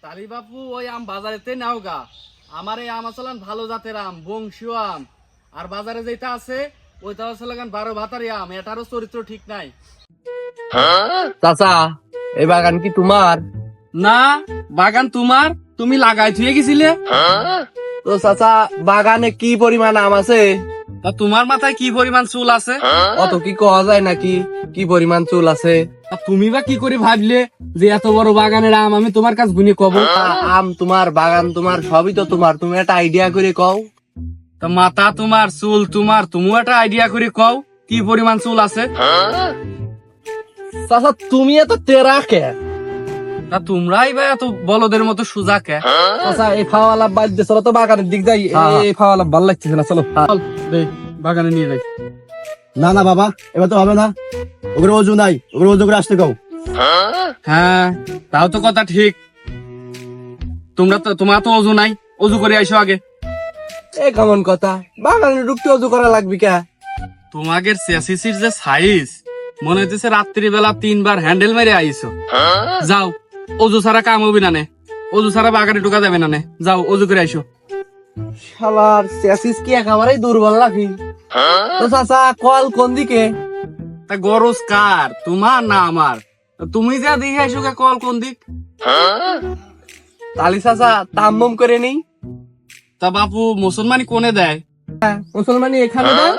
তালি বাপু ওই আম বাজারেতে নাও গা। আমার এই আম আসলান ভালো জাতের আম, বংশীয় আম। আর বাজারে যেটা আছে ওইটা আসলে 12 ভাতারি আম, এটারও চরিত্র ঠিক নাই। চাচা এই বাগান কি তোমার? না, বাগান তোমার, তুমি লাগাই থুয়ে গেছিলে। তো চাচা বাগানে কি পরিমাণ আম আছে? তা তোমার মাথায় কি পরিমাণ চুল আছে? অত কি কওয়া যায় নাকি কি পরিমাণ চুল আছে? তা তুমি বা কি করে ভাবলে যে এত বড় বাগানের আম আমি তোমার কাছে গুনে কব? আম তোমার, বাগান তোমার, সবই তো তোমার, তুমি একটা আইডিয়া করে কও। তা মাথা তোমার, চুল তোমার, তুমিও একটা আইডিয়া করে কও কি পরিমাণ চুল আছে। চাচা তুমি এত তেরা কে? তা তোমরাই বা এত বলদের মতো সোজা কে? চাচা এই ফাওয়ালা বাদ দিয়ে চলো তো বাগানের দিক যাই। এই ফাওয়ালা ভালো লাগতেছে না, চলো। চল, দে, বাগানে নিয়ে যাই। না না বাবা, এবার তো হবে না। ওগুলো অজু নাই, ওগুলো অজু করে আসতে কও। হ্যাঁ, তাও তো কথা ঠিক। তোমার তো অজু নাই, অজু করে আইসো আগে। এ কেমন কথা? বাগানে ঢুকতে অজু করা লাগবে কে? তোমাদের চেসিসির যে সাইজ, মনে হইতেছে রাত্রি বেলা 3 বার হ্যান্ডেল মেরে আইসো। যাও, অজু ছাড়া কাম হবি না নে, অজু ছাড়া বাগানে ঢুকা যাবে না নে, যাও অজু করে আইসো। শালার চেসিস কি একেবারেই দুর্বল নাকি? তো চাচা কল কোন দিকে? তা গরজ কার, তোমার না আমার? তা তুমি যা দেখে আইসো কে কল কোন দিক? তালি চাচা তাম্মম করে নেই। তা বাপু মুসলমানি কোনে দেয়? মুসলমানি এখানে দেয়।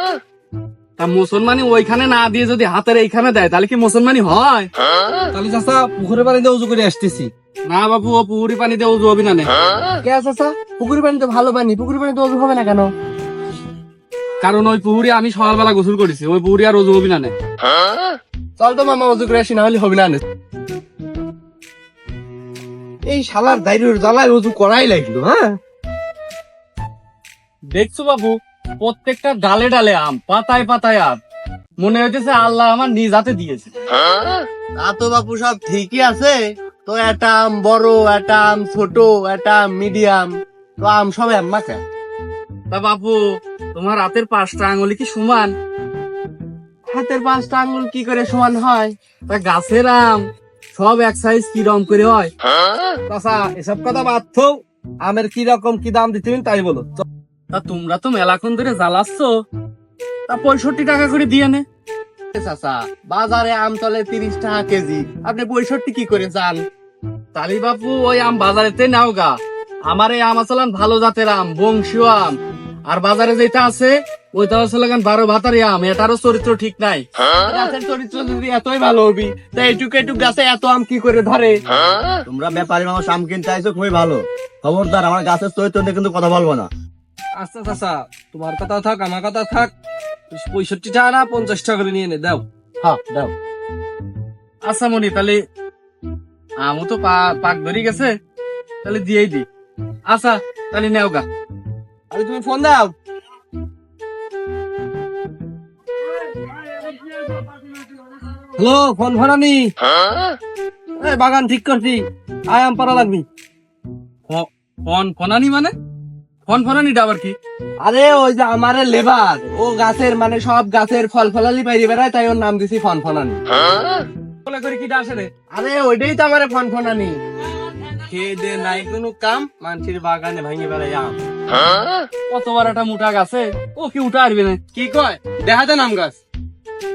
তা মুসলমানি ওইখানে না দিয়ে যদি হাতের এইখানে দেয় তাহলে কি মুসলমানি হয়? তালি চাচা পুকুরের পানিতে উজু করে আসতেছি। না বাপু, ও পুকুরি পানিতে অজু হবি না নে। কে চাচা? পুকুরের পানি তো ভালো পানি, পুকুরের পানিতে উজু হবে না কেন? কারণ ওই পুকুরি আমি সকালবেলা গোসল করেছি, ওই পুকুরি আর অজু হবি না নে। চল তো মামা উজু করে আসি, না হলে হবে না। এই শালার দাইরুর জ্বালায় উজু করাই লাগলো। হ্যাঁ দেখছো বাবু, প্রত্যেকটা ডালে ডালে আম, পাতায় পাতায় আম। মনে হইতেছে আল্লাহ আমার নিজ হাতে দিয়েছে। তা তো বাপু সব ঠিকই আছে, তো একটা আম বড়, একটা আম ছোট, একটা আম মিডিয়াম, তো আম সব মাখা। তা বাপু, তোমার হাতের 5টা আঙুলি কি সমান? হাতের 5টা আঙ্গুল কি করে সমান হয়? তা গাছের আম সব এক সাইজ কি রকম করে হয়? চাচা এসব কথা বাদ থো, আমের কি রকম কি দাম দিতে তাই বলো। তা তোমরা তো মেলাক্ষণ ধরে জ্বালাচ্ছ, তা 65 টাকা করে দিয়ে নে। চাচা বাজারে আম চলে 30 টাকা কেজি, আপনি 65 কি করে চান? তালি বাপু ওই আম বাজারেতে নাও গা। আমার এই আম আসলান ভালো জাতের আম, বংশীয় আম। আর বাজারে যেটা আছে ওইটা আসলে 12 ভাতারি আম, এটারও চরিত্র ঠিক নাই। গাছের চরিত্র যদি এতই ভালো হবি, তা এটুকু এটুক গাছে এত আম কি করে ধরে? তোমরা ব্যাপারী মানুষ, আম কিনতে আইছো খুবই ভালো। খবরদার আমার গাছের চরিত্র নিয়ে কিন্তু কথা বলবো না। আচ্ছা চাচা, তোমার কথা থাক আমার কথা থাক, 65 টাকা না 50 টাকা করে নিয়ে নে, দাও। হ্যাঁ দাও। আচ্ছা মনি, তাহলে আমও তো পাক ধরে গেছে, তাহলে দিয়েই দি। আচ্ছা তাহলে নেও গা। আরে তুমি ফোন দাও। হ্যালো, ফোন ফোনানি? এই বাগান ঠিক করছি, আয় আম পারা লাগবি। ফোন ফোনানি মানে? ফোন ফোনানিটা আবার কি? আরে ওই যে আমার লেবার, ও গাছের মানে সব গাছের ফল ফলালি বাইরে বেড়ায়, তাই ওর নাম দিছি ফন ফনানি। বলে করে কিটা আসে রে? আরে ওইটাই তো আমার ফন ফনানি। খেয়ে দে নাই কোনো কাম, মানুষের বাগানে ভাঙে বেড়াই আম। কত বড় একটা মোটা গাছে, ও কি উঠা আসবে না? কি কয় দেখা দেন আম গাছ।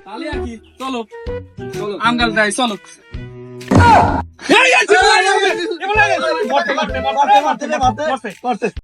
তাহলে আর কি, চলো চলো আম গাছ যাই, চলো। মারতে, মারতে, মারতে, মারতে, মারতে, মারতে।